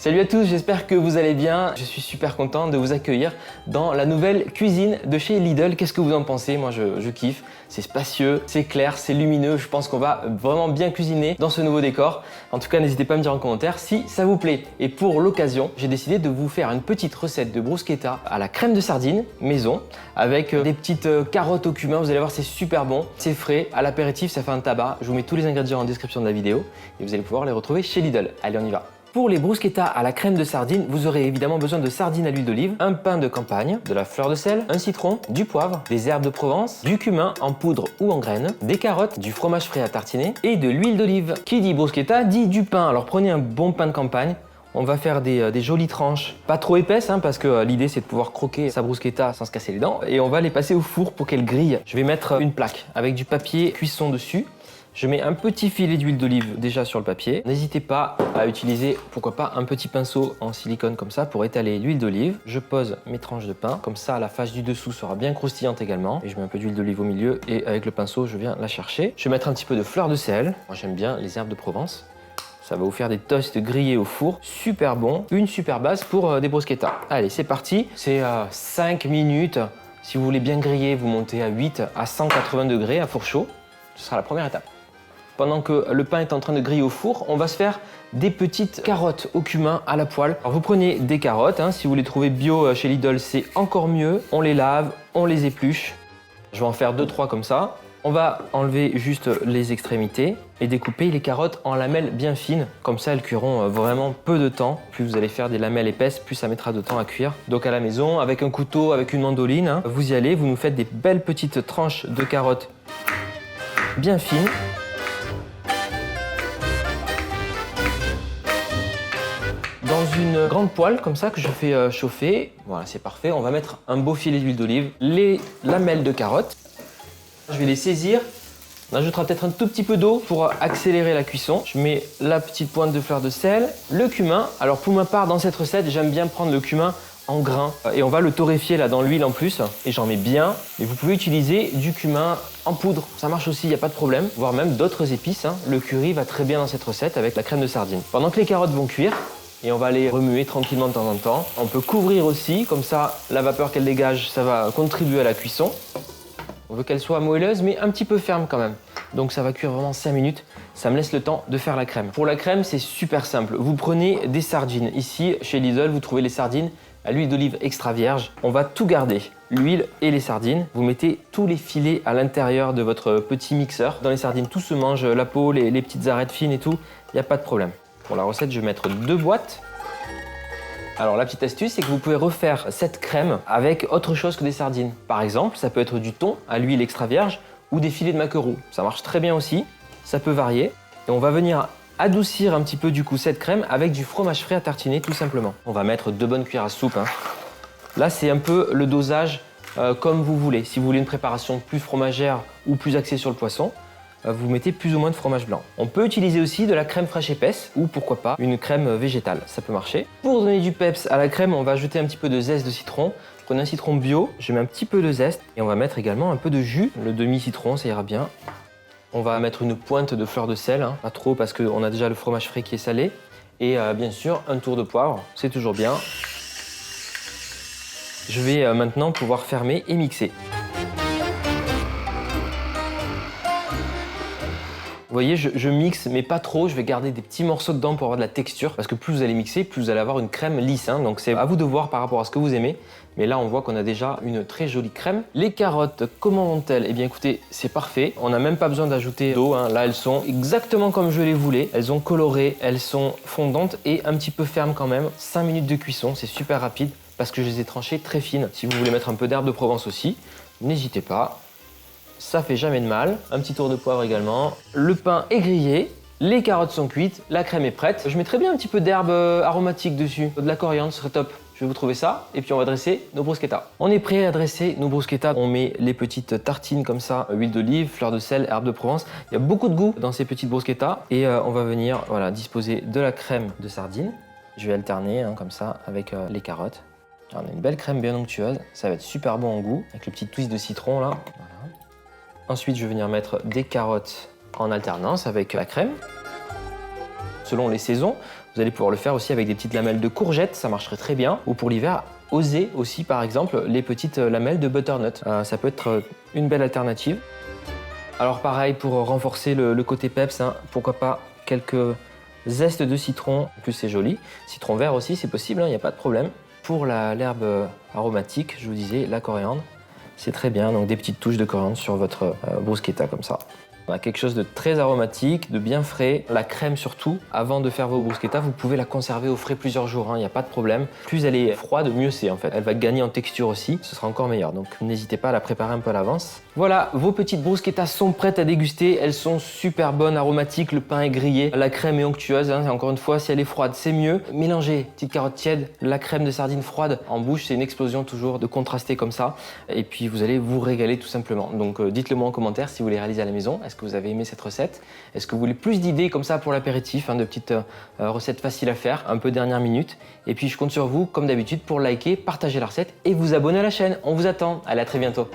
Salut à tous, j'espère que vous allez bien. Je suis super content de vous accueillir dans la nouvelle cuisine de chez Lidl. Qu'est-ce que vous en pensez? Moi je kiffe, c'est spacieux, c'est clair, c'est lumineux. Je pense qu'on va vraiment bien cuisiner dans ce nouveau décor. En tout cas, n'hésitez pas à me dire en commentaire si ça vous plaît. Et pour l'occasion, j'ai décidé de vous faire une petite recette de bruschetta à la crème de sardine maison avec des petites carottes au cumin. Vous allez voir, c'est super bon, c'est frais. À l'apéritif, ça fait un tabac. Je vous mets tous les ingrédients en description de la vidéo et vous allez pouvoir les retrouver chez Lidl. Allez, on y va. Pour les bruschetta à la crème de sardine, vous aurez évidemment besoin de sardines à l'huile d'olive, un pain de campagne, de la fleur de sel, un citron, du poivre, des herbes de Provence, du cumin en poudre ou en graines, des carottes, du fromage frais à tartiner et de l'huile d'olive. Qui dit bruschetta dit du pain. Alors prenez un bon pain de campagne. On va faire des jolies tranches, pas trop épaisses parce que l'idée c'est de pouvoir croquer sa bruschetta sans se casser les dents. Et on va les passer au four pour qu'elles grillent. Je vais mettre une plaque avec du papier cuisson dessus. Je mets un petit filet d'huile d'olive déjà sur le papier. N'hésitez pas à utiliser, pourquoi pas, un petit pinceau en silicone comme ça pour étaler l'huile d'olive. Je pose mes tranches de pain, comme ça la face du dessous sera bien croustillante également. Et je mets un peu d'huile d'olive au milieu et avec le pinceau je viens la chercher. Je vais mettre un petit peu de fleur de sel. Moi j'aime bien les herbes de Provence. Ça va vous faire des toasts grillés au four, super bon. Une super base pour des bruschetta. Allez, c'est parti. C'est 5 minutes. Si vous voulez bien griller, vous montez à 8 à 180 degrés à four chaud. Ce sera la première étape. Pendant que le pain est en train de griller au four, on va se faire des petites carottes au cumin à la poêle. Alors vous prenez des carottes, si vous les trouvez bio chez Lidl, c'est encore mieux. On les lave, on les épluche. Je vais en faire 2-3 comme ça. On va enlever juste les extrémités et découper les carottes en lamelles bien fines. Comme ça, elles cuiront vraiment peu de temps. Plus vous allez faire des lamelles épaisses, plus ça mettra de temps à cuire. Donc à la maison, avec un couteau, avec une mandoline, vous y allez, vous nous faites des belles petites tranches de carottes bien fines. Dans une grande poêle comme ça que je fais chauffer, voilà c'est parfait, on va mettre un beau filet d'huile d'olive, les lamelles de carottes, je vais les saisir, on ajoutera peut-être un tout petit peu d'eau pour accélérer la cuisson. Je mets la petite pointe de fleur de sel, le cumin, alors pour ma part dans cette recette j'aime bien prendre le cumin en grains et on va le torréfier là dans l'huile en plus et j'en mets bien. Et vous pouvez utiliser du cumin en poudre, ça marche aussi, il n'y a pas de problème, voire même d'autres épices. Le curry va très bien dans cette recette avec la crème de sardine. Pendant que les carottes vont cuire, et on va les remuer tranquillement de temps en temps. On peut couvrir aussi, comme ça la vapeur qu'elle dégage, ça va contribuer à la cuisson. On veut qu'elle soit moelleuse mais un petit peu ferme quand même. Donc ça va cuire vraiment 5 minutes, ça me laisse le temps de faire la crème. Pour la crème, c'est super simple. Vous prenez des sardines. Ici, chez Lidl, vous trouvez les sardines à l'huile d'olive extra vierge. On va tout garder, l'huile et les sardines. Vous mettez tous les filets à l'intérieur de votre petit mixeur. Dans les sardines, tout se mange, la peau, les petites arêtes fines et tout, il n'y a pas de problème. Pour la recette, je vais mettre 2 boîtes. Alors la petite astuce, c'est que vous pouvez refaire cette crème avec autre chose que des sardines. Par exemple, ça peut être du thon à l'huile extra vierge ou des filets de maquereau. Ça marche très bien aussi, ça peut varier. Et on va venir adoucir un petit peu du coup cette crème avec du fromage frais à tartiner tout simplement. On va mettre 2 bonnes cuillères à soupe. Là, c'est un peu le dosage comme vous voulez. Si vous voulez une préparation plus fromagère ou plus axée sur le poisson, vous mettez plus ou moins de fromage blanc. On peut utiliser aussi de la crème fraîche épaisse ou pourquoi pas une crème végétale, ça peut marcher. Pour donner du peps à la crème, on va ajouter un petit peu de zeste de citron. Prenez un citron bio, je mets un petit peu de zeste et on va mettre également un peu de jus, le demi-citron, ça ira bien. On va mettre une pointe de fleur de sel, pas trop parce qu'on a déjà le fromage frais qui est salé. Et bien sûr, un tour de poivre, c'est toujours bien. Je vais maintenant pouvoir fermer et mixer. Vous voyez, je mixe, mais pas trop. Je vais garder des petits morceaux dedans pour avoir de la texture. Parce que plus vous allez mixer, plus vous allez avoir une crème lisse. Donc c'est à vous de voir par rapport à ce que vous aimez. Mais là, on voit qu'on a déjà une très jolie crème. Les carottes, comment vont-elles? Eh bien, écoutez, c'est parfait. On n'a même pas besoin d'ajouter d'eau. Là, elles sont exactement comme je les voulais. Elles ont coloré, elles sont fondantes et un petit peu fermes quand même. 5 minutes de cuisson, c'est super rapide parce que je les ai tranchées très fines. Si vous voulez mettre un peu d'herbe de Provence aussi, n'hésitez pas. Ça fait jamais de mal. Un petit tour de poivre également. Le pain est grillé, les carottes sont cuites, la crème est prête. Je mettrais bien un petit peu d'herbe aromatique dessus. De la coriandre, ce serait top. Je vais vous trouver ça et puis on va dresser nos bruschetta. On est prêt à dresser nos bruschetta. On met les petites tartines comme ça, huile d'olive, fleur de sel, herbe de Provence. Il y a beaucoup de goût dans ces petites bruschetta et on va venir disposer de la crème de sardine. Je vais alterner comme ça avec les carottes. Alors, on a une belle crème bien onctueuse, ça va être super bon en goût avec le petit twist de citron là. Voilà. Ensuite, je vais venir mettre des carottes en alternance avec la crème. Selon les saisons, Vous allez pouvoir le faire aussi avec des petites lamelles de courgettes, ça marcherait très bien. Ou pour l'hiver, osez aussi par exemple les petites lamelles de butternut. Ça peut être une belle alternative. Alors pareil, pour renforcer le côté peps, hein, pourquoi pas quelques zestes de citron. En plus c'est joli. Citron vert aussi, c'est possible, il n'y a pas de problème. Pour l'herbe aromatique, je vous disais, la coriandre, c'est très bien. Donc des petites touches de coriandre sur votre bruschetta comme ça. On a quelque chose de très aromatique, de bien frais. La crème surtout, avant de faire vos bruschettas, vous pouvez la conserver au frais plusieurs jours, il n'y a pas de problème. Plus elle est froide, mieux c'est en fait. Elle va gagner en texture aussi, ce sera encore meilleur. Donc n'hésitez pas à la préparer un peu à l'avance. Voilà, vos petites bruschettas sont prêtes à déguster. Elles sont super bonnes, aromatiques, le pain est grillé, la crème est onctueuse. Encore une fois, si elle est froide, c'est mieux. Mélangez petite carotte tiède, la crème de sardine froide en bouche, c'est une explosion toujours de contraster comme ça. Et puis vous allez vous régaler tout simplement. Donc dites-le moi en commentaire si vous les réalisez à la maison. Est-ce que vous avez aimé cette recette? Est-ce que vous voulez plus d'idées comme ça pour l'apéritif, de petites recettes faciles à faire, un peu dernière minute? Et puis je compte sur vous, comme d'habitude, pour liker, partager la recette et vous abonner à la chaîne. On vous attend. Allez, à très bientôt.